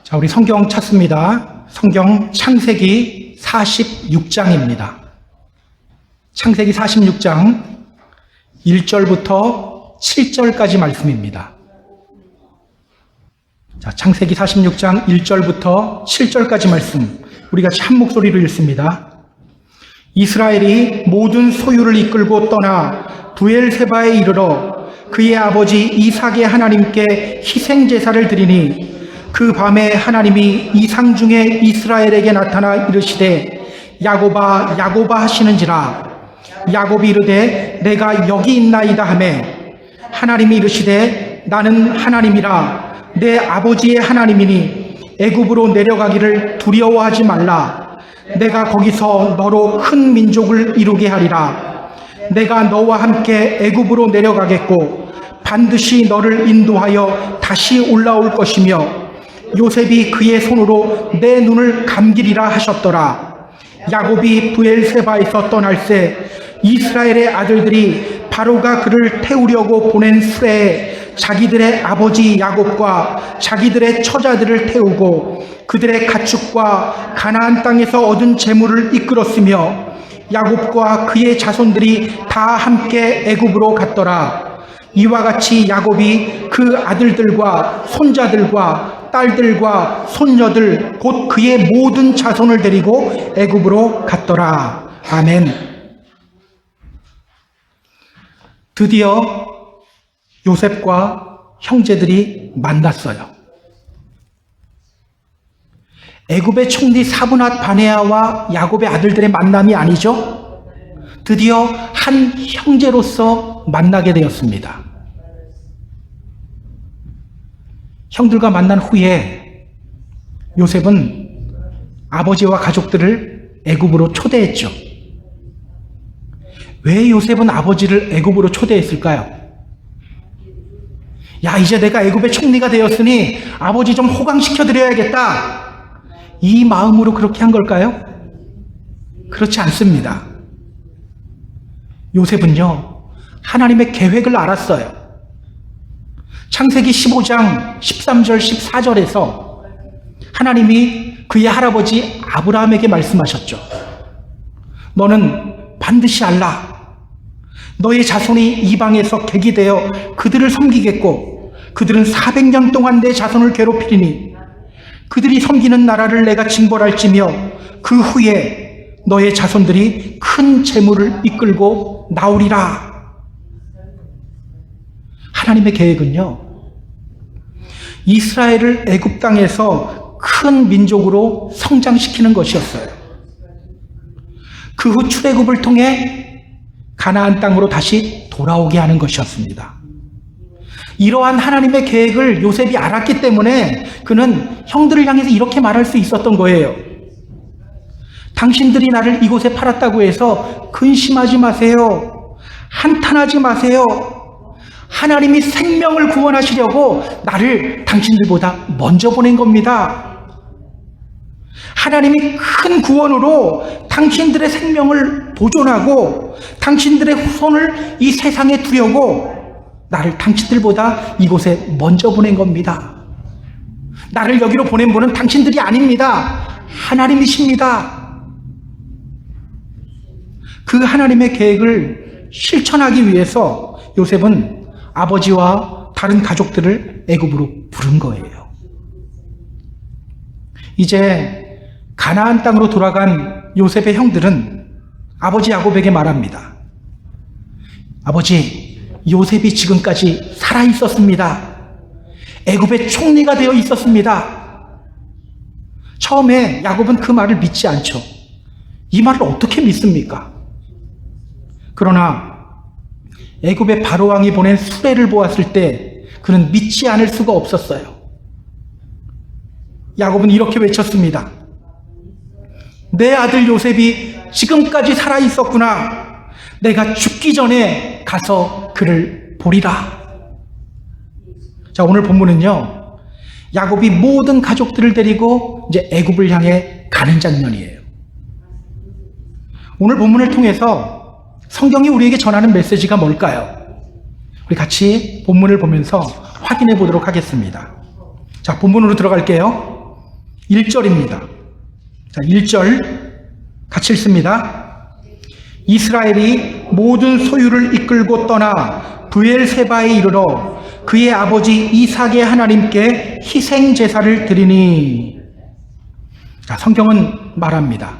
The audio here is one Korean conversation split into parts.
자, 우리 성경 찾습니다. 성경 창세기 46장입니다. 창세기 46장 1절부터 7절까지 말씀입니다. 자, 창세기 46장 1절부터 7절까지 말씀, 우리 같이 한 목소리로 읽습니다. 이스라엘이 모든 소유를 이끌고 떠나 브엘세바에 이르러 그의 아버지 이삭의 하나님께 희생제사를 드리니, 그 밤에 하나님이 이상 중에 이스라엘에게 나타나 이르시되 야곱아 야곱아 하시는지라. 야곱이 이르되 내가 여기 있나이다 하매, 하나님이 이르시되 나는 하나님이라 내 아버지의 하나님이니 애굽으로 내려가기를 두려워하지 말라. 내가 거기서 너로 큰 민족을 이루게 하리라. 내가 너와 함께 애굽으로 내려가겠고 반드시 너를 인도하여 다시 올라올 것이며 요셉이 그의 손으로 내 눈을 감기리라 하셨더라. 야곱이 브엘세바에서 떠날새 이스라엘의 아들들이 바로가 그를 태우려고 보낸 수레에 자기들의 아버지 야곱과 자기들의 처자들을 태우고 그들의 가축과 가나안 땅에서 얻은 재물을 이끌었으며 야곱과 그의 자손들이 다 함께 애굽으로 갔더라. 이와 같이 야곱이 그 아들들과 손자들과 딸들과 손녀들 곧 그의 모든 자손을 데리고 애굽으로 갔더라. 아멘. 드디어 요셉과 형제들이 만났어요. 애굽의 총리 사브낫 바네아와 야곱의 아들들의 만남이 아니죠. 드디어 한 형제로서 만나게 되었습니다. 형들과 만난 후에 요셉은 아버지와 가족들을 애굽으로 초대했죠. 왜 요셉은 아버지를 애굽으로 초대했을까요? 야, 이제 내가 애굽의 총리가 되었으니 아버지 좀 호강시켜 드려야겠다, 이 마음으로 그렇게 한 걸까요? 그렇지 않습니다. 요셉은요, 하나님의 계획을 알았어요. 창세기 15장 13절 14절에서 하나님이 그의 할아버지 아브라함에게 말씀하셨죠. 너는 반드시 알라. 너의 자손이 이방에서 객이 되어 그들을 섬기겠고 그들은 400년 동안 내 자손을 괴롭히리니 그들이 섬기는 나라를 내가 징벌할지며 그 후에 너의 자손들이 큰 재물을 이끌고 나오리라. 하나님의 계획은요, 이스라엘을 애굽 땅에서 큰 민족으로 성장시키는 것이었어요. 그 후 출애굽을 통해 가나안 땅으로 다시 돌아오게 하는 것이었습니다. 이러한 하나님의 계획을 요셉이 알았기 때문에 그는 형들을 향해서 이렇게 말할 수 있었던 거예요. 당신들이 나를 이곳에 팔았다고 해서 근심하지 마세요. 한탄하지 마세요. 하나님이 생명을 구원하시려고 나를 당신들보다 먼저 보낸 겁니다. 하나님이 큰 구원으로 당신들의 생명을 보존하고 당신들의 후손을 이 세상에 두려고 나를 당신들보다 이곳에 먼저 보낸 겁니다. 나를 여기로 보낸 분은 당신들이 아닙니다. 하나님이십니다. 그 하나님의 계획을 실천하기 위해서 요셉은 아버지와 다른 가족들을 애굽으로 부른 거예요. 이제 가나안 땅으로 돌아간 요셉의 형들은 아버지 야곱에게 말합니다. 아버지, 요셉이 지금까지 살아 있었습니다. 애굽의 총리가 되어 있었습니다. 처음에 야곱은 그 말을 믿지 않죠. 이 말을 어떻게 믿습니까? 그러나 애굽의 바로왕이 보낸 수레를 보았을 때 그는 믿지 않을 수가 없었어요. 야곱은 이렇게 외쳤습니다. 내 아들 요셉이 지금까지 살아 있었구나. 내가 죽기 전에 가서 그를 보리라. 자, 오늘 본문은요, 야곱이 모든 가족들을 데리고 이제 애굽을 향해 가는 장면이에요. 오늘 본문을 통해서 성경이 우리에게 전하는 메시지가 뭘까요? 우리 같이 본문을 보면서 확인해 보도록 하겠습니다. 자, 본문으로 들어갈게요. 1절입니다. 자, 1절 같이 읽습니다. 이스라엘이 모든 소유를 이끌고 떠나 브엘세바에 이르러 그의 아버지 이삭의 하나님께 희생 제사를 드리니. 자, 성경은 말합니다.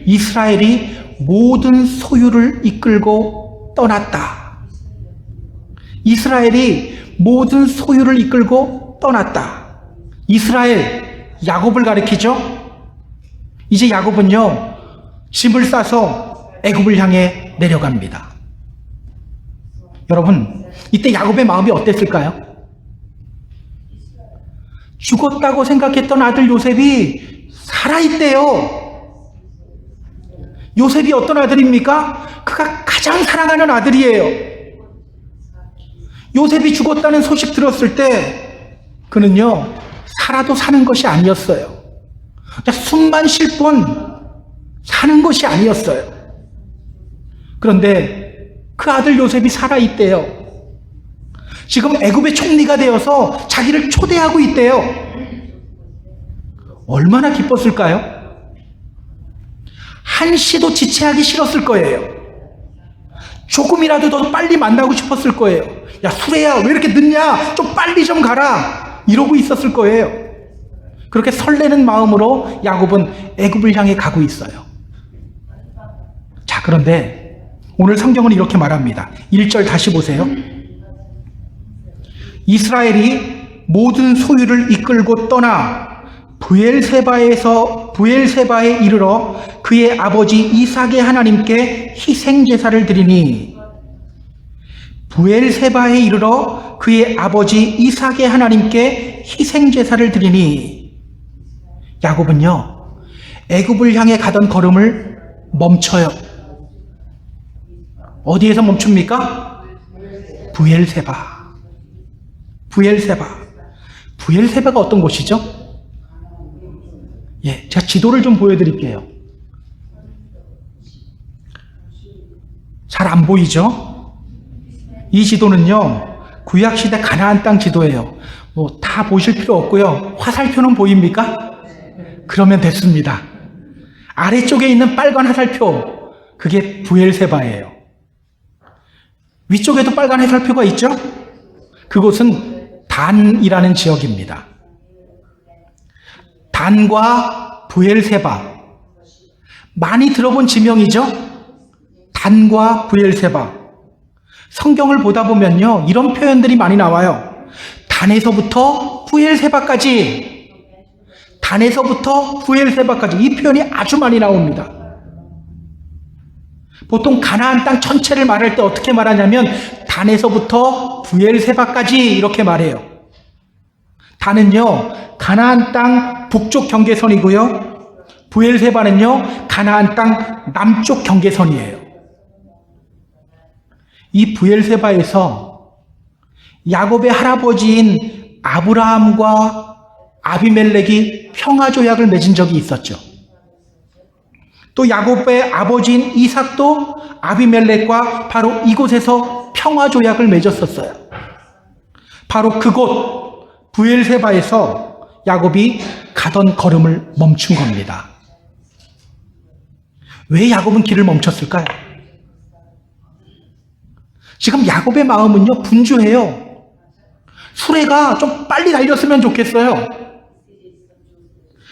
이스라엘이 모든 소유를 이끌고 떠났다. 이스라엘이 모든 소유를 이끌고 떠났다. 이스라엘, 야곱을 가리키죠? 이제 야곱은요, 짐을 싸서 애굽을 향해 내려갑니다. 여러분, 이때 야곱의 마음이 어땠을까요? 죽었다고 생각했던 아들 요셉이 살아있대요. 요셉이 어떤 아들입니까? 그가 가장 사랑하는 아들이에요. 요셉이 죽었다는 소식 들었을 때 그는요, 살아도 사는 것이 아니었어요. 숨만 쉴 뿐 사는 것이 아니었어요. 그런데 그 아들 요셉이 살아있대요. 지금 애굽의 총리가 되어서 자기를 초대하고 있대요. 얼마나 기뻤을까요? 한시도 지체하기 싫었을 거예요. 조금이라도 더 빨리 만나고 싶었을 거예요. 야, 수레야, 왜 이렇게 늦냐? 좀 빨리 좀 가라. 이러고 있었을 거예요. 그렇게 설레는 마음으로 야곱은 애굽을 향해 가고 있어요. 자, 그런데 오늘 성경은 이렇게 말합니다. 1절 다시 보세요. 이스라엘이 모든 소유를 이끌고 떠나 브엘세바에 이르러 그의 아버지 이삭의 하나님께 희생 제사를 드리니. 브엘세바에 이르러 그의 아버지 이삭의 하나님께 희생 제사를 드리니. 야곱은요, 애굽을 향해 가던 걸음을 멈춰요. 어디에서 멈춥니까? 브엘세바가 어떤 곳이죠? 예, 제가 지도를 좀 보여드릴게요. 잘 안 보이죠? 이 지도는요, 구약시대 가나안 땅 지도예요. 다 보실 필요 없고요. 화살표는 보입니까? 그러면 됐습니다. 아래쪽에 있는 빨간 화살표, 그게 브엘세바예요. 위쪽에도 빨간 화살표가 있죠? 그곳은 단이라는 지역입니다. 단과 브엘세바, 많이 들어본 지명이죠? 단과 브엘세바. 성경을 보다 보면요, 이런 표현들이 많이 나와요. 단에서부터 브엘세바까지, 이 표현이 아주 많이 나옵니다. 보통 가나안 땅 전체를 말할 때 어떻게 말하냐면 단에서부터 브엘세바까지 이렇게 말해요. 단은요, 가나안 땅 북쪽 경계선이고요, 브엘세바는요, 가나안 땅 남쪽 경계선이에요. 이 브엘세바에서 야곱의 할아버지인 아브라함과 아비멜렉이 평화조약을 맺은 적이 있었죠. 또 야곱의 아버지인 이삭도 아비멜렉과 바로 이곳에서 평화조약을 맺었었어요. 바로 그곳 브엘세바에서 야곱이 가던 걸음을 멈춘 겁니다. 왜 야곱은 길을 멈췄을까요? 지금 야곱의 마음은요, 분주해요. 수레가 좀 빨리 달렸으면 좋겠어요.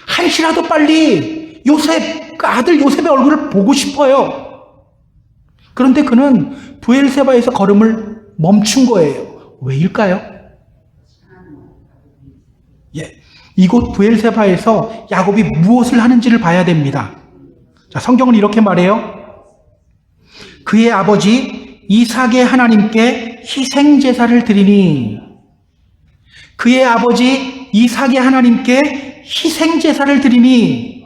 한시라도 빨리 요셉, 그 아들 요셉의 얼굴을 보고 싶어요. 그런데 그는 브엘세바에서 걸음을 멈춘 거예요. 왜일까요? 예, 이곳 브엘세바에서 야곱이 무엇을 하는지를 봐야 됩니다. 자, 성경은 이렇게 말해요. 그의 아버지 이삭의 하나님께 희생 제사를 드리니. 그의 아버지 이삭의 하나님께 희생 제사를 드리니.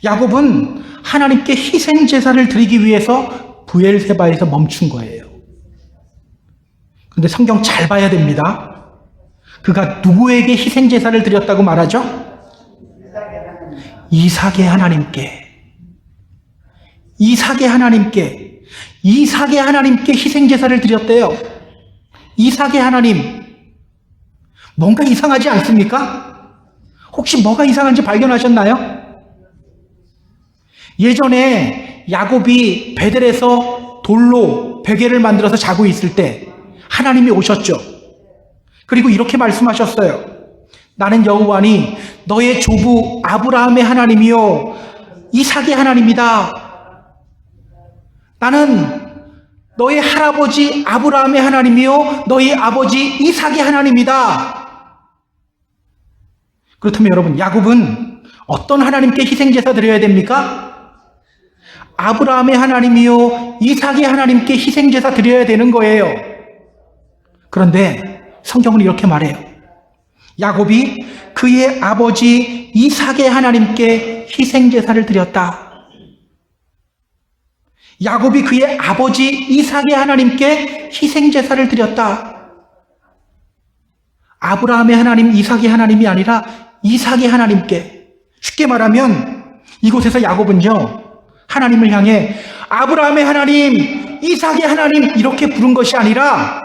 야곱은 하나님께 희생 제사를 드리기 위해서 브엘세바에서 멈춘 거예요. 그런데 성경 잘 봐야 됩니다. 그가 누구에게 희생 제사를 드렸다고 말하죠? 이삭의 하나님께. 이삭의 하나님께 희생 제사를 드렸대요. 이삭의 하나님. 뭔가 이상하지 않습니까? 혹시 뭐가 이상한지 발견하셨나요? 예전에 야곱이 베델에서 돌로 베개를 만들어서 자고 있을 때 하나님이 오셨죠. 그리고 이렇게 말씀하셨어요. 나는 여호와니 너의 조부 아브라함의 하나님이요 이삭의 하나님이다. 나는 너의 할아버지 아브라함의 하나님이요 너희 아버지 이삭의 하나님이다. 그렇다면 여러분, 야곱은 어떤 하나님께 희생제사 드려야 됩니까? 아브라함의 하나님이요 이삭의 하나님께 희생제사 드려야 되는 거예요. 그런데 성경은 이렇게 말해요. 야곱이 그의 아버지 이삭의 하나님께 희생제사를 드렸다. 야곱이 그의 아버지 이삭의 하나님께 희생제사를 드렸다. 아브라함의 하나님, 이삭의 하나님이 아니라 이삭의 하나님께. 쉽게 말하면 이곳에서 야곱은요, 하나님을 향해 아브라함의 하나님, 이삭의 하나님 이렇게 부른 것이 아니라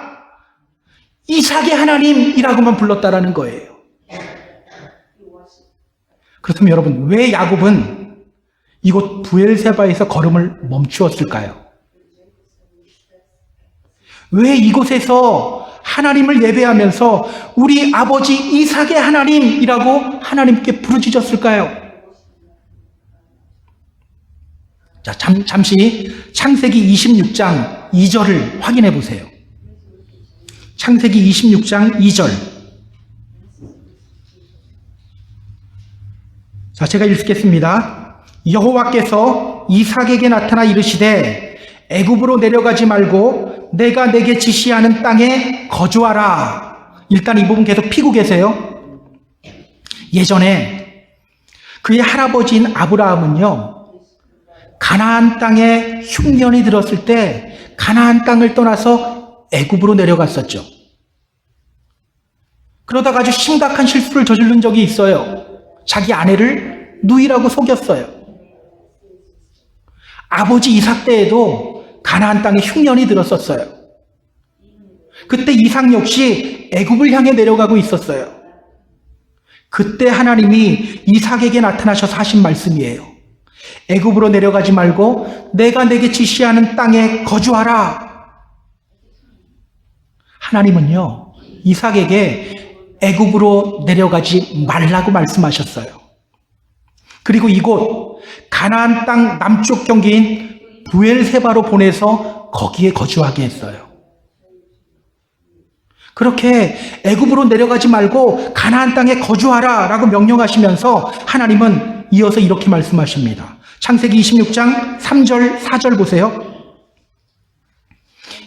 이삭의 하나님이라고만 불렀다라는 거예요. 그렇다면 여러분, 왜 야곱은 이곳 부엘세바에서 걸음을 멈추었을까요? 왜 이곳에서 하나님을 예배하면서 우리 아버지 이삭의 하나님이라고 하나님께 부르짖었을까요? 자, 잠시 창세기 26장 2절을 확인해 보세요. 창세기 26장 2절. 자, 제가 읽겠습니다. 여호와께서 이삭에게 나타나 이르시되 애굽으로 내려가지 말고 내가 내게 지시하는 땅에 거주하라. 일단 이 부분 계속 피고 계세요. 예전에 그의 할아버지인 아브라함은요, 가나안 땅에 흉년이 들었을 때 가나안 땅을 떠나서 애굽으로 내려갔었죠. 그러다가 아주 심각한 실수를 저지른 적이 있어요. 자기 아내를 누이라고 속였어요. 아버지 이삭 때에도 가나안 땅에 흉년이 들었었어요. 그때 이삭 역시 애굽을 향해 내려가고 있었어요. 그때 하나님이 이삭에게 나타나셔서 하신 말씀이에요. 애굽으로 내려가지 말고 내가 내게 지시하는 땅에 거주하라. 하나님은요, 이삭에게 애굽으로 내려가지 말라고 말씀하셨어요. 그리고 이곳 가나안 땅 남쪽 경계인 부엘세바로 보내서 거기에 거주하게 했어요. 그렇게 애굽으로 내려가지 말고 가나안 땅에 거주하라라고 명령하시면서 하나님은 이어서 이렇게 말씀하십니다. 창세기 26장 3절 4절 보세요.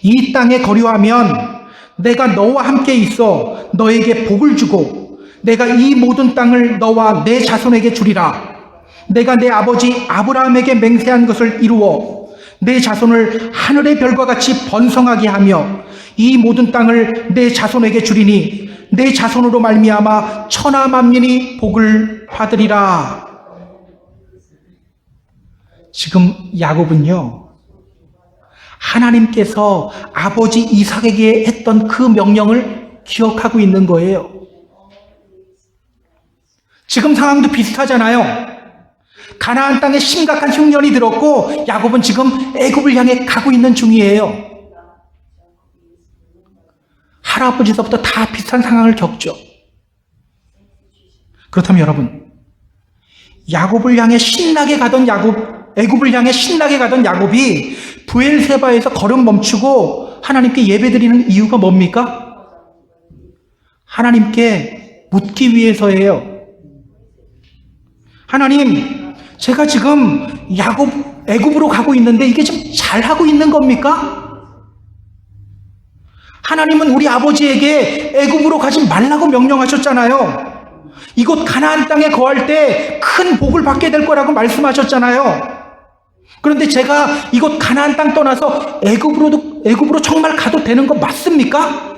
이 땅에 거류하면 내가 너와 함께 있어 너에게 복을 주고 내가 이 모든 땅을 너와 내 자손에게 주리라. 내가 내 아버지 아브라함에게 맹세한 것을 이루어 내 자손을 하늘의 별과 같이 번성하게 하며 이 모든 땅을 내 자손에게 주리니 내 자손으로 말미암아 천하 만민이 복을 받으리라. 지금 야곱은요, 하나님께서 아버지 이삭에게 했던 그 명령을 기억하고 있는 거예요. 지금 상황도 비슷하잖아요. 가나안 땅에 심각한 흉년이 들었고 야곱은 지금 애굽을 향해 가고 있는 중이에요. 할아버지서부터 다 비슷한 상황을 겪죠. 그렇다면 여러분, 야곱을 향해 신나게 가던 애굽을 향해 신나게 가던 야곱이 부엘세바에서 걸음 멈추고 하나님께 예배드리는 이유가 뭡니까? 하나님께 묻기 위해서예요. 하나님, 제가 지금 애굽으로 가고 있는데 이게 좀 잘하고 있는 겁니까? 하나님은 우리 아버지에게 애굽으로 가지 말라고 명령하셨잖아요. 이곳 가나안 땅에 거할 때 큰 복을 받게 될 거라고 말씀하셨잖아요. 그런데 제가 이곳 가나안 땅 떠나서 애굽으로 정말 가도 되는 거 맞습니까?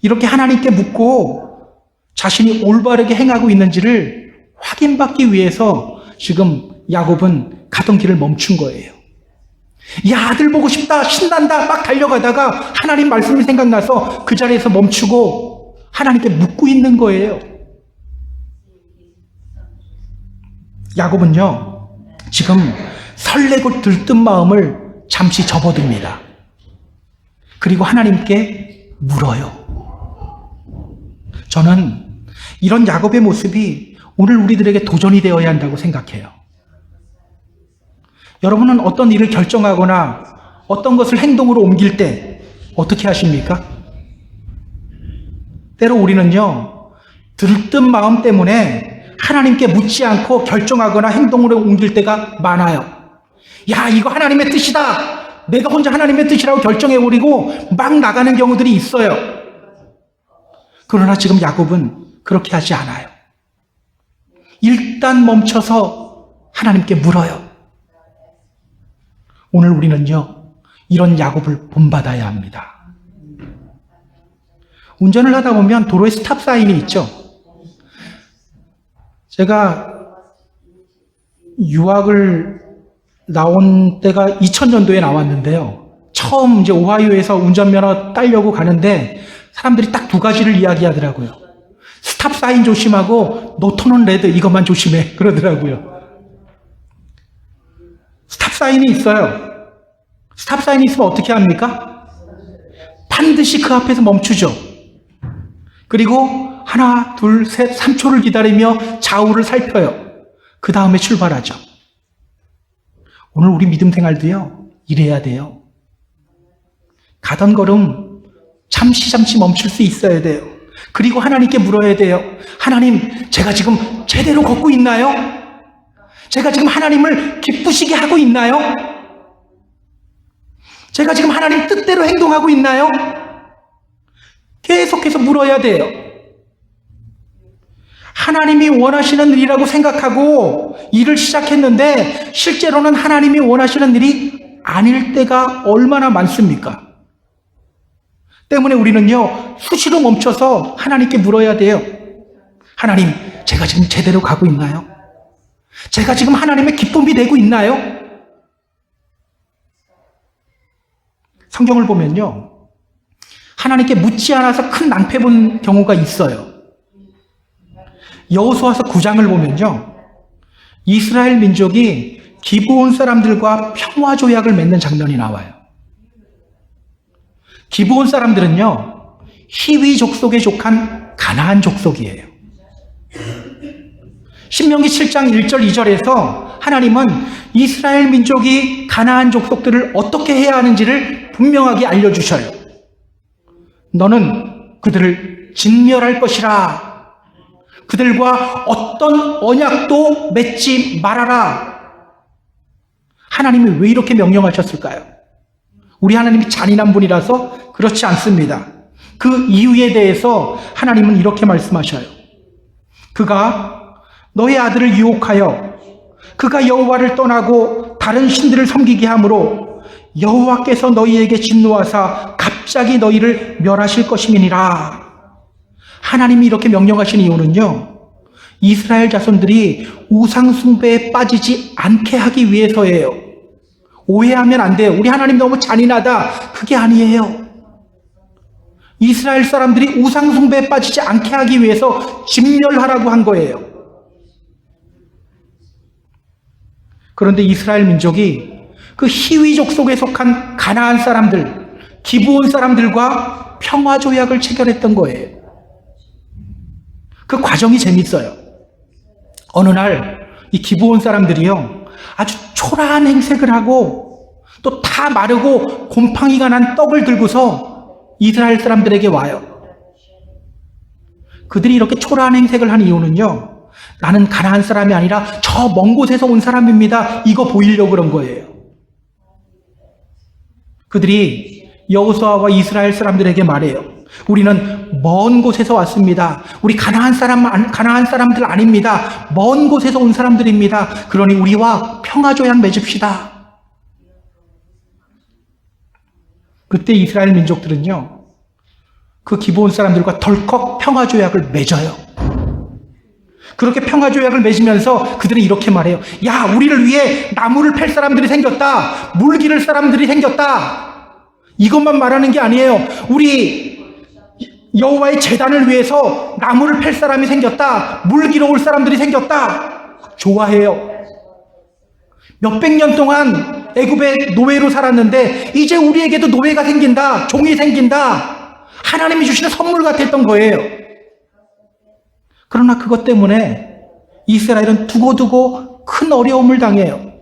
이렇게 하나님께 묻고 자신이 올바르게 행하고 있는지를 확인받기 위해서 지금 야곱은 가던 길을 멈춘 거예요. 야, 아들 보고 싶다, 신난다 막 달려가다가 하나님 말씀이 생각나서 그 자리에서 멈추고 하나님께 묻고 있는 거예요. 야곱은요, 지금 설레고 들뜬 마음을 잠시 접어둡니다. 그리고 하나님께 물어요. 저는 이런 야곱의 모습이 오늘 우리들에게 도전이 되어야 한다고 생각해요. 여러분은 어떤 일을 결정하거나 어떤 것을 행동으로 옮길 때 어떻게 하십니까? 때로 우리는요, 들뜬 마음 때문에 하나님께 묻지 않고 결정하거나 행동으로 옮길 때가 많아요. 야, 이거 하나님의 뜻이다. 내가 혼자 하나님의 뜻이라고 결정해버리고 막 나가는 경우들이 있어요. 그러나 지금 야곱은 그렇게 하지 않아요. 일단 멈춰서 하나님께 물어요. 오늘 우리는요, 이런 야곱을 본받아야 합니다. 운전을 하다 보면 도로에 스탑 사인이 있죠. 제가 유학을 나온 때가 2000년도에 나왔는데요. 처음 이제 오하이오에서 운전면허 따려고 가는데 사람들이 딱 두 가지를 이야기하더라고요. 스탑 사인 조심하고 노턴온 레드 이것만 조심해 그러더라고요. 스탑 사인이 있어요. 스탑 사인이 있으면 어떻게 합니까? 반드시 그 앞에서 멈추죠. 그리고 하나, 둘, 셋, 3초를 기다리며 좌우를 살펴요. 그 다음에 출발하죠. 오늘 우리 믿음 생활도요, 이래야 돼요. 가던 걸음 잠시 멈출 수 있어야 돼요. 그리고 하나님께 물어야 돼요. 하나님, 제가 지금 제대로 걷고 있나요? 제가 지금 하나님을 기쁘시게 하고 있나요? 제가 지금 하나님 뜻대로 행동하고 있나요? 계속해서 물어야 돼요. 하나님이 원하시는 일이라고 생각하고 일을 시작했는데 실제로는 하나님이 원하시는 일이 아닐 때가 얼마나 많습니까? 때문에 우리는요, 수시로 멈춰서 하나님께 물어야 돼요. 하나님, 제가 지금 제대로 가고 있나요? 제가 지금 하나님의 기쁨이 되고 있나요? 성경을 보면요, 하나님께 묻지 않아서 큰 낭패 본 경우가 있어요. 여호수아서 9장을 보면요, 이스라엘 민족이 기브온 사람들과 평화 조약을 맺는 장면이 나와요. 기브온 사람들은요, 히위 족속에 속한 가나안 족속이에요. 신명기 7장 1절 2절에서 하나님은 이스라엘 민족이 가나안 족속들을 어떻게 해야 하는지를 분명하게 알려주셔요. 너는 그들을 진멸할 것이라. 그들과 어떤 언약도 맺지 말아라. 하나님이 왜 이렇게 명령하셨을까요? 우리 하나님이 잔인한 분이라서 그렇지 않습니다. 그 이유에 대해서 하나님은 이렇게 말씀하셔요. 그가 너의 아들을 유혹하여 그가 여호와를 떠나고 다른 신들을 섬기게 함으로 여호와께서 너희에게 진노하사 갑자기 너희를 멸하실 것임이니라. 하나님이 이렇게 명령하신 이유는요, 이스라엘 자손들이 우상 숭배에 빠지지 않게 하기 위해서예요. 오해하면 안 돼요. 우리 하나님 너무 잔인하다. 그게 아니에요. 이스라엘 사람들이 우상 숭배에 빠지지 않게 하기 위해서 진멸하라고 한 거예요. 그런데 이스라엘 민족이 그 히위족 속에 속한 가나안 사람들, 기브온 사람들과 평화 조약을 체결했던 거예요. 그 과정이 재밌어요. 어느 날 이 기브온 사람들이요, 아주 초라한 행색을 하고 또 다 마르고 곰팡이가 난 떡을 들고서 이스라엘 사람들에게 와요. 그들이 이렇게 초라한 행색을 한 이유는요, 나는 가나안 사람이 아니라 저 먼 곳에서 온 사람입니다. 이거 보이려고 그런 거예요. 그들이 여호수아와 이스라엘 사람들에게 말해요. 우리는 먼 곳에서 왔습니다. 우리 가나안 사람들 아닙니다. 먼 곳에서 온 사람들입니다. 그러니 우리와 평화 조약 맺읍시다. 그때 이스라엘 민족들은요, 그 기브온 사람들과 덜컥 평화 조약을 맺어요. 그렇게 평화 조약을 맺으면서 그들은 이렇게 말해요. 야, 우리를 위해 나무를 팰 사람들이 생겼다. 물 기를 사람들이 생겼다. 이것만 말하는 게 아니에요. 우리 여호와의 제단을 위해서 나무를 팰 사람이 생겼다. 물기로 올 사람들이 생겼다. 좋아해요. 몇백 년 동안 애굽의 노예로 살았는데 이제 우리에게도 노예가 생긴다. 종이 생긴다. 하나님이 주시는 선물 같았던 거예요. 그러나 그것 때문에 이스라엘은 두고두고 큰 어려움을 당해요.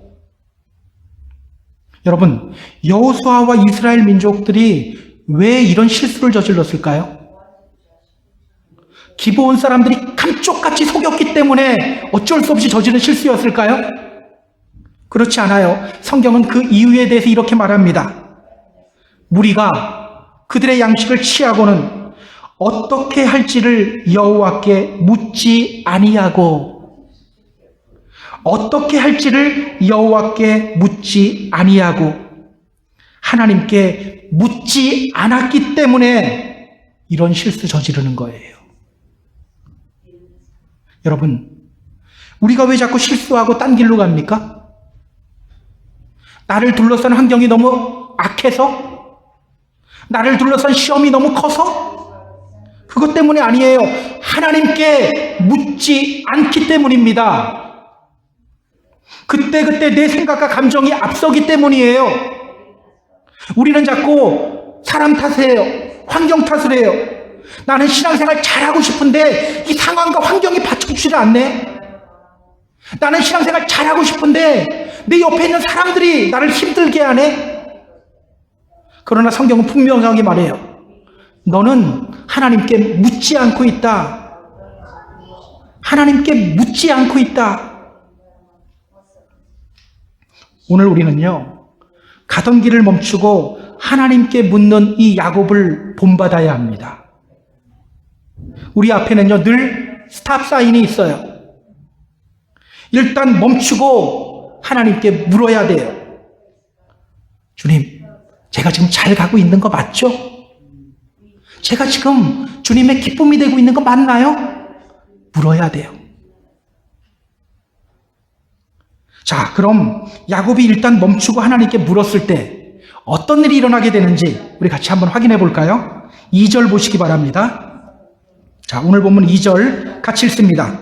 여러분, 여호수아와 이스라엘 민족들이 왜 이런 실수를 저질렀을까요? 기브온 사람들이 감쪽같이 속였기 때문에 어쩔 수 없이 저지른 실수였을까요? 그렇지 않아요. 성경은 그 이유에 대해서 이렇게 말합니다. 무리가 그들의 양식을 취하고는 어떻게 할지를 여호와께 묻지 아니하고, 어떻게 할지를 여호와께 묻지 아니하고, 하나님께 묻지 않았기 때문에 이런 실수 저지르는 거예요. 여러분, 우리가 왜 자꾸 실수하고 딴 길로 갑니까? 나를 둘러싼 환경이 너무 악해서? 나를 둘러싼 시험이 너무 커서? 그것 때문이 아니에요. 하나님께 묻지 않기 때문입니다. 그때그때 내 생각과 감정이 앞서기 때문이에요. 우리는 자꾸 사람 탓을 해요. 환경 탓을 해요. 나는 신앙생활 잘하고 싶은데 이 상황과 환경이 받쳐주지를 않네. 나는 신앙생활 잘하고 싶은데 내 옆에 있는 사람들이 나를 힘들게 하네. 그러나 성경은 분명하게 말해요. 너는 하나님께 묻지 않고 있다. 하나님께 묻지 않고 있다. 오늘 우리는요, 가던 길을 멈추고 하나님께 묻는 이 야곱을 본받아야 합니다. 우리 앞에는요, 늘 스탑 사인이 있어요. 일단 멈추고 하나님께 물어야 돼요. 주님, 제가 지금 잘 가고 있는 거 맞죠? 제가 지금 주님의 기쁨이 되고 있는 거 맞나요? 물어야 돼요. 자, 그럼 야곱이 일단 멈추고 하나님께 물었을 때 어떤 일이 일어나게 되는지 우리 같이 한번 확인해 볼까요? 2절 보시기 바랍니다. 자, 오늘 본문 2절 같이 읽습니다.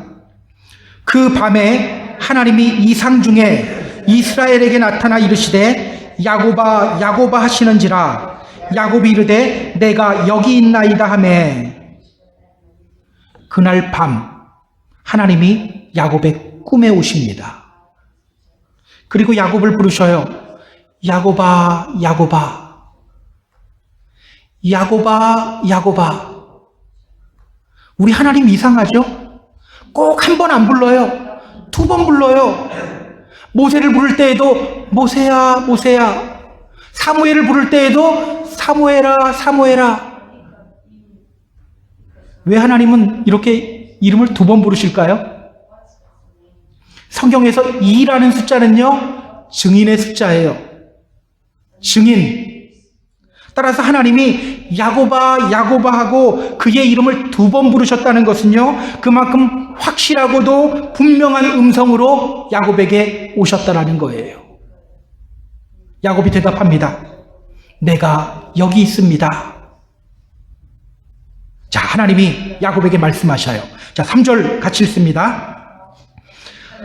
그 밤에 하나님이 이상 중에 이스라엘에게 나타나 이르시되 야곱아 야곱아 하시는지라. 야곱이 이르되 내가 여기 있나이다 하매. 그날 밤 하나님이 야곱의 꿈에 오십니다. 그리고 야곱을 부르셔요. 야곱아 야곱아 야곱아 야곱아. 우리 하나님 이상하죠? 꼭 한 번 안 불러요. 2번 불러요. 모세를 부를 때에도 모세야 모세야. 사무엘을 부를 때에도 사무엘아 사무엘아. 왜 하나님은 이렇게 이름을 2번 부르실까요? 성경에서 2라는 숫자는요, 증인의 숫자예요. 증인. 따라서 하나님이 야곱아 야곱아 하고 그의 이름을 2번 부르셨다는 것은요, 그만큼 확실하고도 분명한 음성으로 야곱에게 오셨다라는 거예요. 야곱이 대답합니다. 내가 여기 있습니다. 자, 하나님이 야곱에게 말씀하셔요. 자, 3절 같이 읽습니다.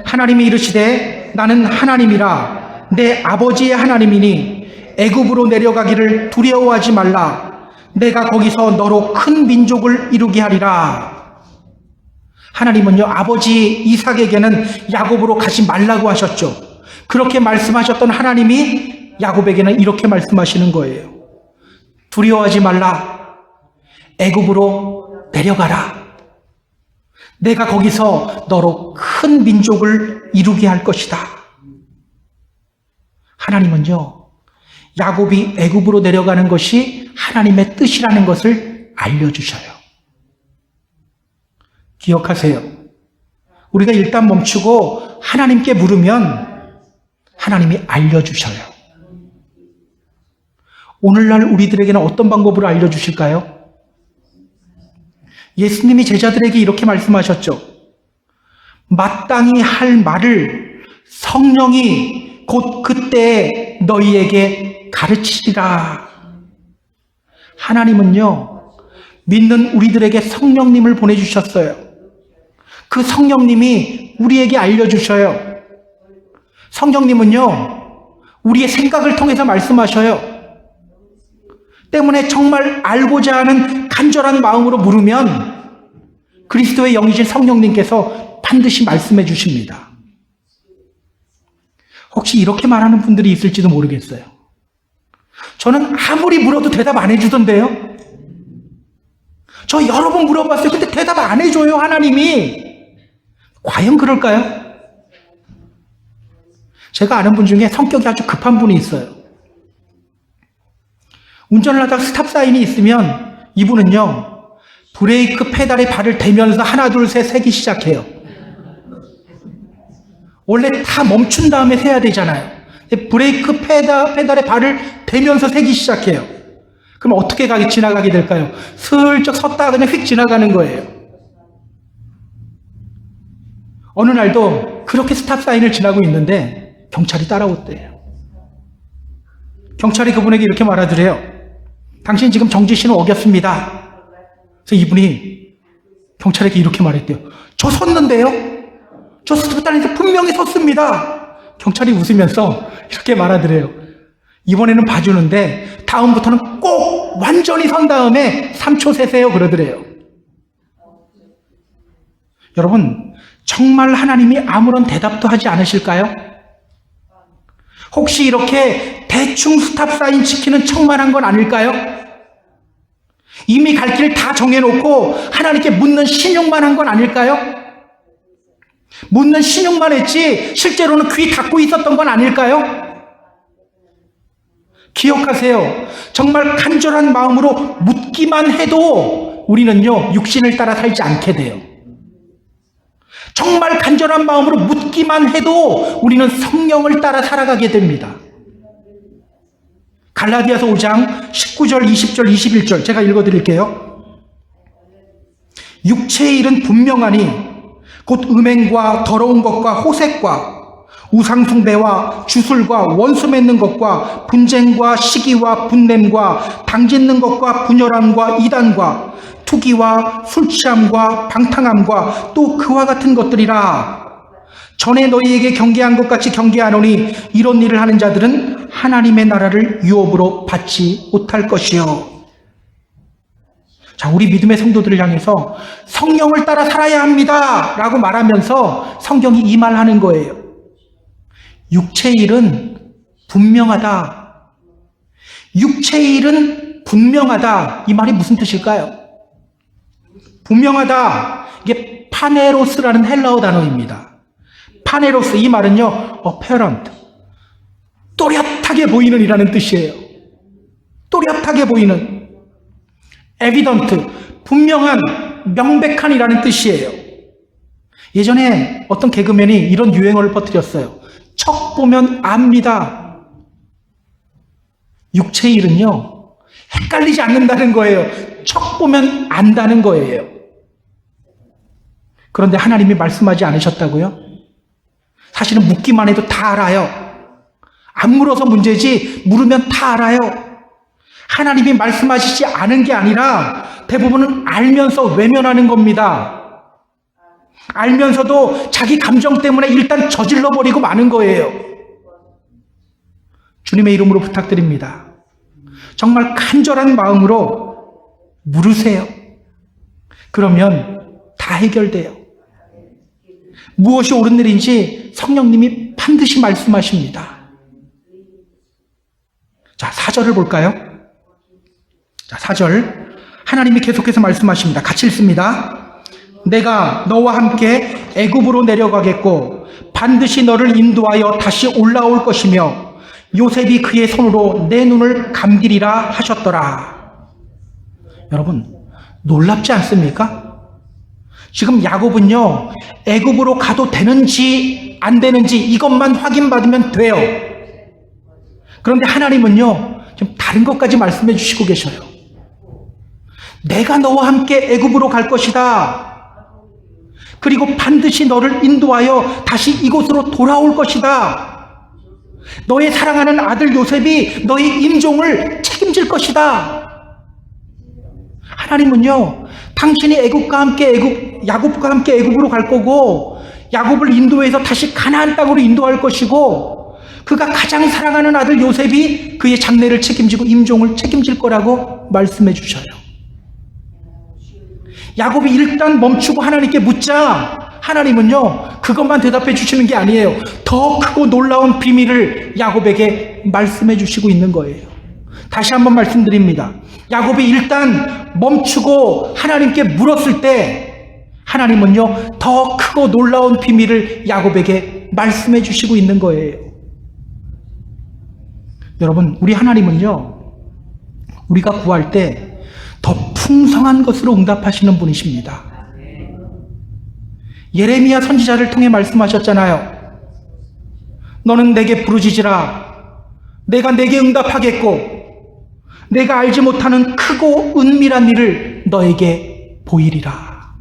하나님이 이르시되 나는 하나님이라 내 아버지의 하나님이니 애굽으로 내려가기를 두려워하지 말라. 내가 거기서 너로 큰 민족을 이루게 하리라. 하나님은요, 아버지 이삭에게는 야곱으로 가지 말라고 하셨죠. 그렇게 말씀하셨던 하나님이 야곱에게는 이렇게 말씀하시는 거예요. 두려워하지 말라. 애굽으로 내려가라. 내가 거기서 너로 큰 민족을 이루게 할 것이다. 하나님은요, 야곱이 애굽으로 내려가는 것이 하나님의 뜻이라는 것을 알려주셔요. 기억하세요. 우리가 일단 멈추고 하나님께 물으면 하나님이 알려주셔요. 오늘날 우리들에게는 어떤 방법으로 알려주실까요? 예수님이 제자들에게 이렇게 말씀하셨죠. 마땅히 할 말을 성령이 곧 그때 너희에게 가르치리라. 하나님은요, 믿는 우리들에게 성령님을 보내주셨어요. 그 성령님이 우리에게 알려주셔요. 성령님은요, 우리의 생각을 통해서 말씀하셔요. 때문에 정말 알고자 하는 간절한 마음으로 물으면 그리스도의 영이신 성령님께서 반드시 말씀해 주십니다. 혹시 이렇게 말하는 분들이 있을지도 모르겠어요. 저는 아무리 물어도 대답 안 해주던데요. 저 여러 번 물어봤어요. 근데 대답 안 해줘요, 하나님이. 과연 그럴까요? 제가 아는 분 중에 성격이 아주 급한 분이 있어요. 운전을 하다가 스탑 사인이 있으면 이분은요, 브레이크 페달에 발을 대면서 하나 둘 셋 세기 시작해요. 원래 다 멈춘 다음에 세야 되잖아요. 브레이크 페달에 발을 대면서 세기 시작해요. 그럼 어떻게 지나가게 될까요? 슬쩍 섰다가 그냥 휙 지나가는 거예요. 어느 날도 그렇게 스탑 사인을 지나고 있는데 경찰이 따라왔대요. 경찰이 그분에게 이렇게 말하더래요. 당신 지금 정지신호 어겼습니다. 그래서 이분이 경찰에게 이렇게 말했대요. 저 섰는데요? 저 스탑 사인에서 분명히 섰습니다. 경찰이 웃으면서 이렇게 말하더래요. 이번에는 봐주는데 다음부터는 꼭 완전히 선 다음에 3초 세세요 그러더래요. 여러분, 정말 하나님이 아무런 대답도 하지 않으실까요? 혹시 이렇게 대충 스탑 사인 지키는 척만 한 건 아닐까요? 이미 갈 길 다 정해놓고 하나님께 묻는 신용만 한 건 아닐까요? 묻는 신용만 했지 실제로는 귀 닫고 있었던 건 아닐까요? 기억하세요. 정말 간절한 마음으로 묻기만 해도 우리는요, 육신을 따라 살지 않게 돼요. 정말 간절한 마음으로 묻기만 해도 우리는 성령을 따라 살아가게 됩니다. 갈라디아서 5장 19절, 20절, 21절 제가 읽어드릴게요. 육체의 일은 분명하니 곧 음행과 더러운 것과 호색과 우상숭배와 주술과 원수 맺는 것과 분쟁과 시기와 분냄과 당짓는 것과 분열함과 이단과 투기와 술취함과 방탕함과 또 그와 같은 것들이라. 전에 너희에게 경계한 것 같이 경계하노니 이런 일을 하는 자들은 하나님의 나라를 유업으로 받지 못할 것이요. 자, 우리 믿음의 성도들을 향해서 성령을 따라 살아야 합니다 라고 말하면서 성경이 이 말하는 거예요. 육체의 일은 분명하다. 육체의 일은 분명하다. 이 말이 무슨 뜻일까요? 분명하다. 이게 파네로스라는 헬라어 단어입니다. 파네로스, 이 말은요, apparent, 또렷하게 보이는 이라는 뜻이에요. 또렷하게 보이는. evident, 분명한, 명백한 이라는 뜻이에요. 예전에 어떤 개그맨이 이런 유행어를 퍼뜨렸어요. 척 보면 압니다. 육체의 일은요, 헷갈리지 않는다는 거예요. 척 보면 안다는 거예요. 그런데 하나님이 말씀하지 않으셨다고요? 사실은 묻기만 해도 다 알아요. 안 물어서 문제지 물으면 다 알아요. 하나님이 말씀하시지 않은 게 아니라 대부분은 알면서 외면하는 겁니다. 알면서도 자기 감정 때문에 일단 저질러버리고 마는 거예요. 주님의 이름으로 부탁드립니다. 정말 간절한 마음으로 물으세요. 그러면 다 해결돼요. 무엇이 옳은 일인지 성령님이 반드시 말씀하십니다. 자, 4절을 볼까요? 자, 4절. 하나님이 계속해서 말씀하십니다. 같이 읽습니다. 내가 너와 함께 애굽으로 내려가겠고 반드시 너를 인도하여 다시 올라올 것이며 요셉이 그의 손으로 내 눈을 감기리라 하셨더라. 여러분, 놀랍지 않습니까? 지금 야곱은요, 애굽으로 가도 되는지 안 되는지 이것만 확인받으면 돼요. 그런데 하나님은요, 좀 다른 것까지 말씀해 주시고 계셔요. 내가 너와 함께 애굽으로 갈 것이다. 그리고 반드시 너를 인도하여 다시 이곳으로 돌아올 것이다. 너의 사랑하는 아들 요셉이 너의 임종을 책임질 것이다. 하나님은요, 당신이 야곱과 함께 애굽으로 갈 거고, 야곱을 인도해서 다시 가나안 땅으로 인도할 것이고, 그가 가장 사랑하는 아들 요셉이 그의 장례를 책임지고 임종을 책임질 거라고 말씀해 주셔요. 야곱이 일단 멈추고 하나님께 묻자 하나님은요, 그것만 대답해 주시는 게 아니에요. 더 크고 놀라운 비밀을 야곱에게 말씀해 주시고 있는 거예요. 다시 한번 말씀드립니다. 야곱이 일단 멈추고 하나님께 물었을 때 하나님은요, 더 크고 놀라운 비밀을 야곱에게 말씀해 주시고 있는 거예요. 여러분, 우리 하나님은요, 우리가 구할 때 더 풍성한 것으로 응답하시는 분이십니다. 예레미야 선지자를 통해 말씀하셨잖아요. 너는 내게 부르짖으라. 내가 내게 응답하겠고 내가 알지 못하는 크고 은밀한 일을 너에게 보이리라.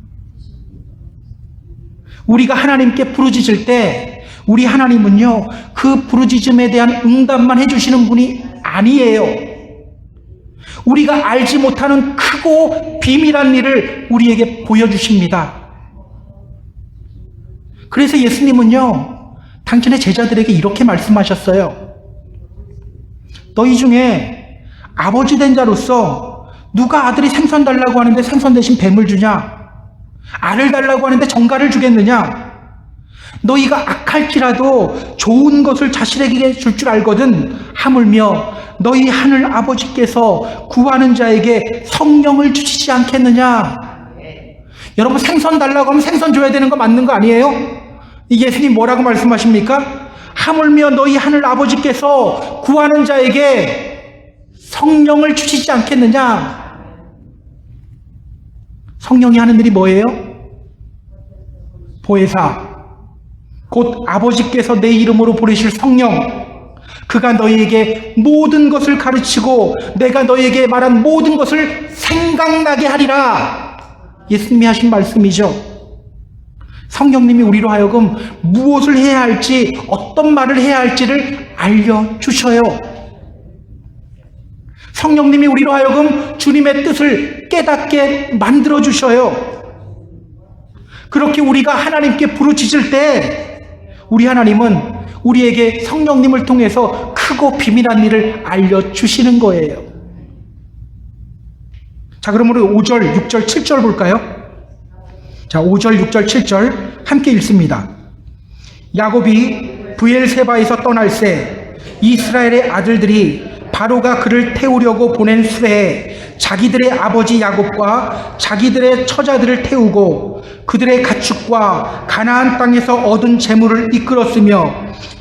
우리가 하나님께 부르짖을 때 우리 하나님은요, 그 부르짖음에 대한 응답만 해주시는 분이 아니에요. 우리가 알지 못하는 크고 비밀한 일을 우리에게 보여주십니다. 그래서 예수님은요, 당신의 제자들에게 이렇게 말씀하셨어요. 너희 중에 아버지 된 자로서 누가 아들이 생선 달라고 하는데 생선 대신 뱀을 주냐? 알을 달라고 하는데 정갈을 주겠느냐? 너희가 악할지라도 좋은 것을 자식에게 줄 줄 알거든. 하물며 너희 하늘 아버지께서 구하는 자에게 성령을 주시지 않겠느냐? 여러분, 생선 달라고 하면 생선 줘야 되는 거 맞는 거 아니에요? 이 예수님 뭐라고 말씀하십니까? 하물며 너희 하늘 아버지께서 구하는 자에게 성령을 주시지 않겠느냐? 성령이 하는 일이 뭐예요? 보혜사, 곧 아버지께서 내 이름으로 보내실 성령, 그가 너희에게 모든 것을 가르치고 내가 너희에게 말한 모든 것을 생각나게 하리라. 예수님이 하신 말씀이죠. 성령님이 우리로 하여금 무엇을 해야 할지, 어떤 말을 해야 할지를 알려주셔요. 성령님이 우리로 하여금 주님의 뜻을 깨닫게 만들어주셔요. 그렇게 우리가 하나님께 부르짖을 때 우리 하나님은 우리에게 성령님을 통해서 크고 비밀한 일을 알려주시는 거예요. 자, 그럼 우리 5절, 6절, 7절 볼까요? 자, 5절, 6절, 7절 함께 읽습니다. 야곱이 브엘세바에서 떠날새 이스라엘의 아들들이 바로가 그를 태우려고 보낸 수레에 자기들의 아버지 야곱과 자기들의 처자들을 태우고 그들의 가축과 가나안 땅에서 얻은 재물을 이끌었으며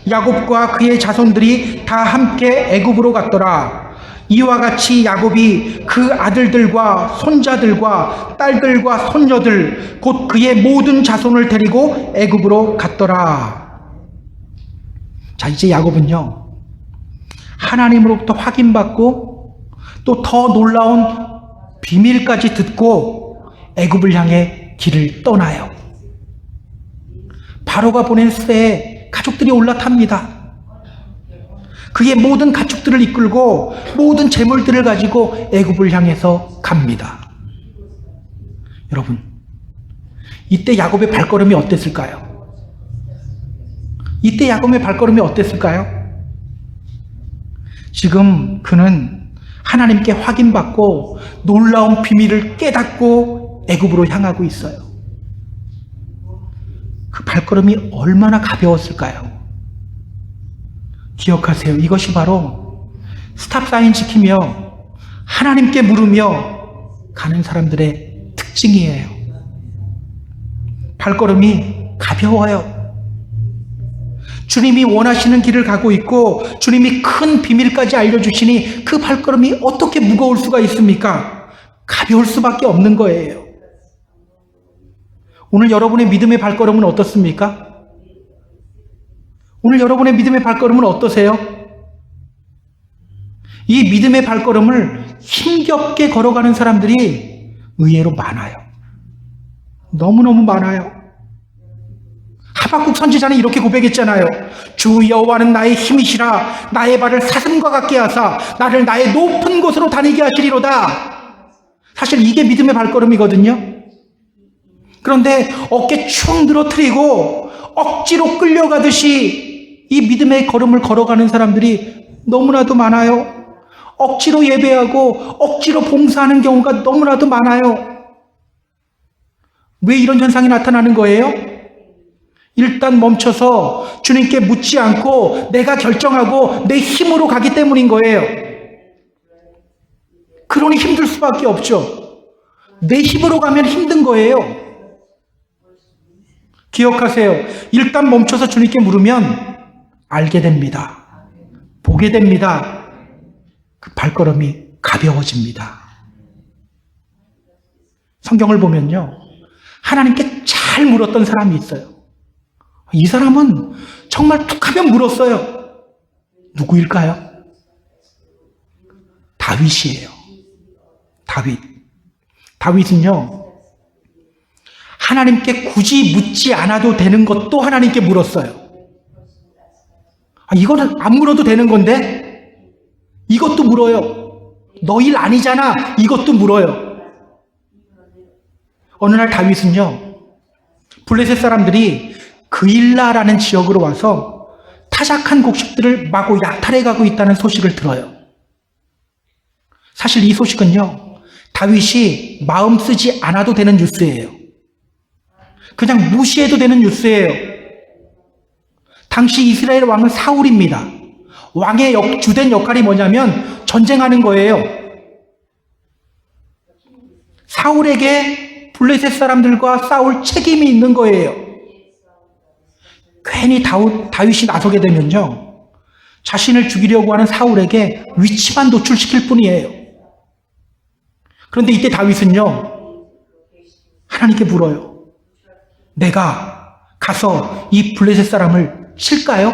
야곱과 그의 자손들이 다 함께 애굽으로 갔더라. 이와 같이 야곱이 그 아들들과 손자들과 딸들과 손녀들 곧 그의 모든 자손을 데리고 애굽으로 갔더라. 자, 이제 야곱은요, 하나님으로부터 확인받고 또 더 놀라운 비밀까지 듣고 애굽을 향해 길을 떠나요. 바로가 보낸 수레에 가족들이 올라탑니다. 그의 모든 가축들을 이끌고 모든 재물들을 가지고 애굽을 향해서 갑니다. 여러분, 이때 야곱의 발걸음이 어땠을까요? 이때 야곱의 발걸음이 어땠을까요? 지금 그는 하나님께 확인받고 놀라운 비밀을 깨닫고 애굽으로 향하고 있어요. 그 발걸음이 얼마나 가벼웠을까요? 기억하세요. 이것이 바로 스탑사인 지키며 하나님께 물으며 가는 사람들의 특징이에요. 발걸음이 가벼워요. 주님이 원하시는 길을 가고 있고 주님이 큰 비밀까지 알려주시니 그 발걸음이 어떻게 무거울 수가 있습니까? 가벼울 수밖에 없는 거예요. 오늘 여러분의 믿음의 발걸음은 어떻습니까? 오늘 여러분의 믿음의 발걸음은 어떠세요? 이 믿음의 발걸음을 힘겹게 걸어가는 사람들이 의외로 많아요. 너무너무 많아요. 하박국 선지자는 이렇게 고백했잖아요. 주 여호와는 나의 힘이시라. 나의 발을 사슴과 같게 하사 나를 나의 높은 곳으로 다니게 하시리로다. 사실 이게 믿음의 발걸음이거든요. 그런데 어깨 축 늘어뜨리고 억지로 끌려가듯이 이 믿음의 걸음을 걸어가는 사람들이 너무나도 많아요. 억지로 예배하고 억지로 봉사하는 경우가 너무나도 많아요. 왜 이런 현상이 나타나는 거예요? 일단 멈춰서 주님께 묻지 않고 내가 결정하고 내 힘으로 가기 때문인 거예요. 그러니 힘들 수밖에 없죠. 내 힘으로 가면 힘든 거예요. 기억하세요. 일단 멈춰서 주님께 물으면 알게 됩니다. 보게 됩니다. 그 발걸음이 가벼워집니다. 성경을 보면요. 하나님께 잘 물었던 사람이 있어요. 이 사람은 정말 툭하면 물었어요. 누구일까요? 다윗이에요. 다윗은요. 하나님께 굳이 묻지 않아도 되는 것도 하나님께 물었어요. 이거는 안 물어도 되는 건데 이것도 물어요. 너 일 아니잖아. 이것도 물어요. 어느 날 다윗은요. 블레셋 사람들이 그일라라는 지역으로 와서 타작한 곡식들을 마구 약탈해가고 있다는 소식을 들어요. 사실 이 소식은요. 다윗이 마음 쓰지 않아도 되는 뉴스예요. 그냥 무시해도 되는 뉴스예요. 당시 이스라엘 왕은 사울입니다. 왕의 주된 역할이 뭐냐면 전쟁하는 거예요. 사울에게 블레셋 사람들과 싸울 책임이 있는 거예요. 괜히 다윗이 나서게 되면요. 자신을 죽이려고 하는 사울에게 위치만 노출시킬 뿐이에요. 그런데 이때 다윗은요. 하나님께 물어요. 내가 가서 이 블레셋 사람을 칠까요?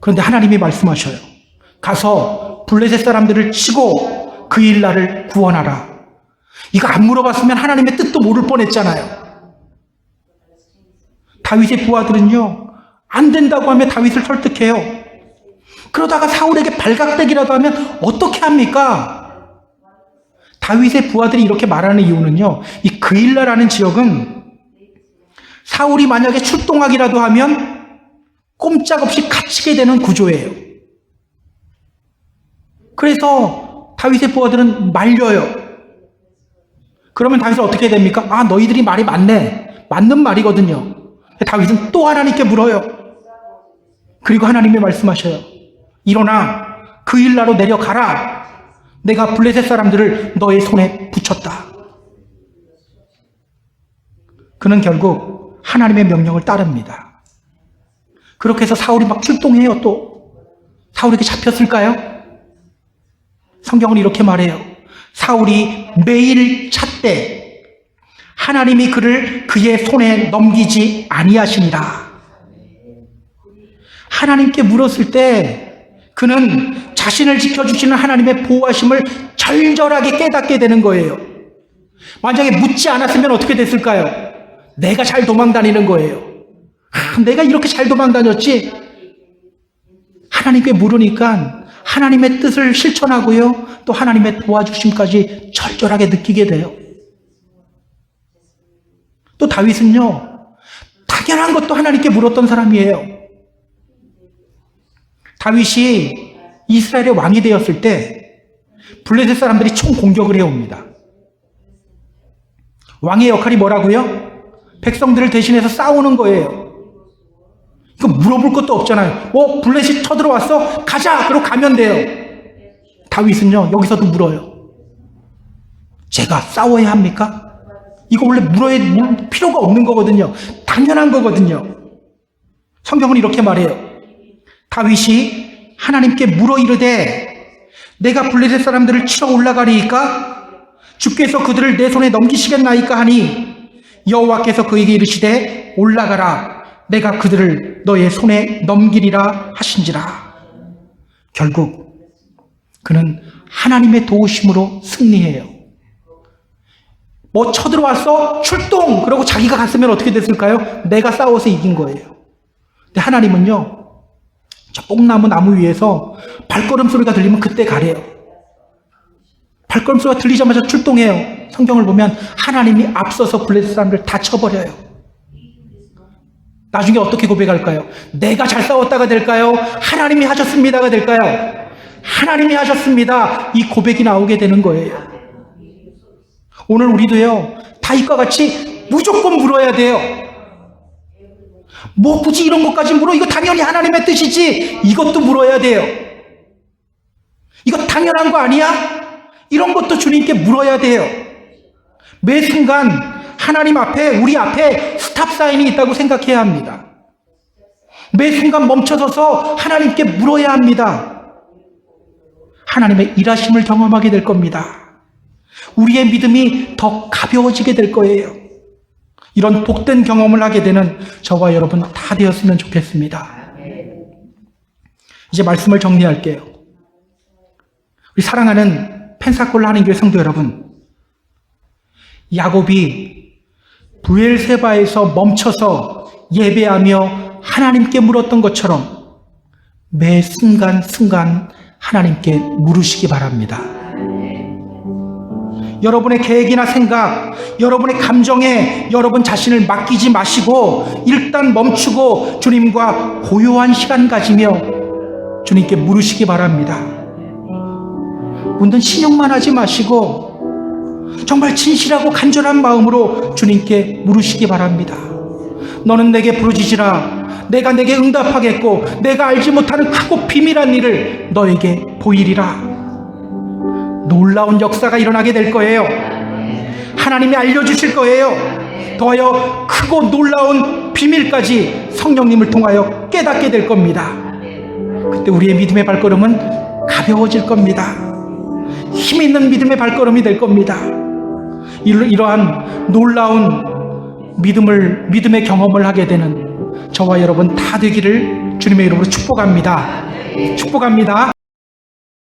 그런데 하나님이 말씀하셔요. 가서 블레셋 사람들을 치고 그일라를 구원하라. 이거 안 물어봤으면 하나님의 뜻도 모를 뻔했잖아요. 다윗의 부하들은요. 안 된다고 하면 다윗을 설득해요. 그러다가 사울에게 발각되기라도 하면 어떻게 합니까? 다윗의 부하들이 이렇게 말하는 이유는요. 이 그일라라는 지역은 사울이 만약에 출동하기라도 하면 꼼짝없이 갇히게 되는 구조예요. 그래서 다윗의 부하들은 말려요. 그러면 다윗은 어떻게 됩니까? 너희들이 말이 맞네. 맞는 말이거든요. 다윗은 또 하나님께 물어요. 그리고 하나님이 말씀하셔요. 일어나 그일라로 내려가라. 내가 블레셋 사람들을 너의 손에 붙였다. 그는 결국 하나님의 명령을 따릅니다. 그렇게 해서 사울이 막 출동해요. 또 사울에게 잡혔을까요? 성경은 이렇게 말해요. 사울이 매일 찾되 하나님이 그를 그의 손에 넘기지 아니하시니라. 하나님께 물었을 때 그는 자신을 지켜주시는 하나님의 보호하심을 절절하게 깨닫게 되는 거예요. 만약에 묻지 않았으면 어떻게 됐을까요? 내가 잘 도망다니는 거예요. 내가 이렇게 잘 도망다녔지? 하나님께 물으니까 하나님의 뜻을 실천하고요. 또 하나님의 도와주심까지 절절하게 느끼게 돼요. 또 다윗은요. 당연한 것도 하나님께 물었던 사람이에요. 다윗이 이스라엘의 왕이 되었을 때 블레셋 사람들이 총 공격을 해옵니다. 왕의 역할이 뭐라고요? 백성들을 대신해서 싸우는 거예요. 이거 물어볼 것도 없잖아요. 블레셋 쳐들어왔어? 가자! 그러고 가면 돼요. 다윗은요. 여기서도 물어요. 제가 싸워야 합니까? 이거 원래 물을 필요가 없는 거거든요. 당연한 거거든요. 성경은 이렇게 말해요. 다윗이 하나님께 물어 이르되 내가 블레셋 사람들을 치러 올라가리이까 주께서 그들을 내 손에 넘기시겠나이까 하니 여호와께서 그에게 이르시되 올라가라 내가 그들을 너의 손에 넘기리라 하신지라. 결국 그는 하나님의 도우심으로 승리해요. 쳐들어왔어? 출동! 그러고 자기가 갔으면 어떻게 됐을까요? 내가 싸워서 이긴 거예요. 근데 하나님은요. 저 뽕나무 나무 위에서 발걸음 소리가 들리면 그때 가래요. 발걸음 소리가 들리자마자 출동해요. 성경을 보면 하나님이 앞서서 블레셋 사람들 다 쳐버려요. 나중에 어떻게 고백할까요? 내가 잘 싸웠다가 될까요? 하나님이 하셨습니다가 될까요? 하나님이 하셨습니다. 이 고백이 나오게 되는 거예요. 오늘 우리도요, 다윗과 같이 무조건 물어야 돼요. 뭐 굳이 이런 것까지 물어? 이거 당연히 하나님의 뜻이지. 이것도 물어야 돼요. 이거 당연한 거 아니야? 이런 것도 주님께 물어야 돼요. 매 순간 하나님 앞에, 우리 앞에 스탑 사인이 있다고 생각해야 합니다. 매 순간 멈춰서서 하나님께 물어야 합니다. 하나님의 일하심을 경험하게 될 겁니다. 우리의 믿음이 더 가벼워지게 될 거예요. 이런 복된 경험을 하게 되는 저와 여러분 다 되었으면 좋겠습니다. 이제 말씀을 정리할게요. 우리 사랑하는 펜사콜라 하나님교회 성도 여러분, 야곱이 브엘세바에서 멈춰서 예배하며 하나님께 물었던 것처럼 매 순간 하나님께 물으시기 바랍니다. 여러분의 계획이나 생각, 여러분의 감정에 여러분 자신을 맡기지 마시고 일단 멈추고 주님과 고요한 시간 가지며 주님께 물으시기 바랍니다. 문든 신용만 하지 마시고 정말 진실하고 간절한 마음으로 주님께 물으시기 바랍니다. 너는 내게 부르짖으라. 내가 내게 응답하겠고 내가 알지 못하는 크고 비밀한 일을 너에게 보이리라. 놀라운 역사가 일어나게 될 거예요. 하나님이 알려주실 거예요. 더하여 크고 놀라운 비밀까지 성령님을 통하여 깨닫게 될 겁니다. 그때 우리의 믿음의 발걸음은 가벼워질 겁니다. 힘 있는 믿음의 발걸음이 될 겁니다. 이러한 놀라운 믿음의 경험을 하게 되는 저와 여러분 다 되기를 주님의 이름으로 축복합니다. 축복합니다.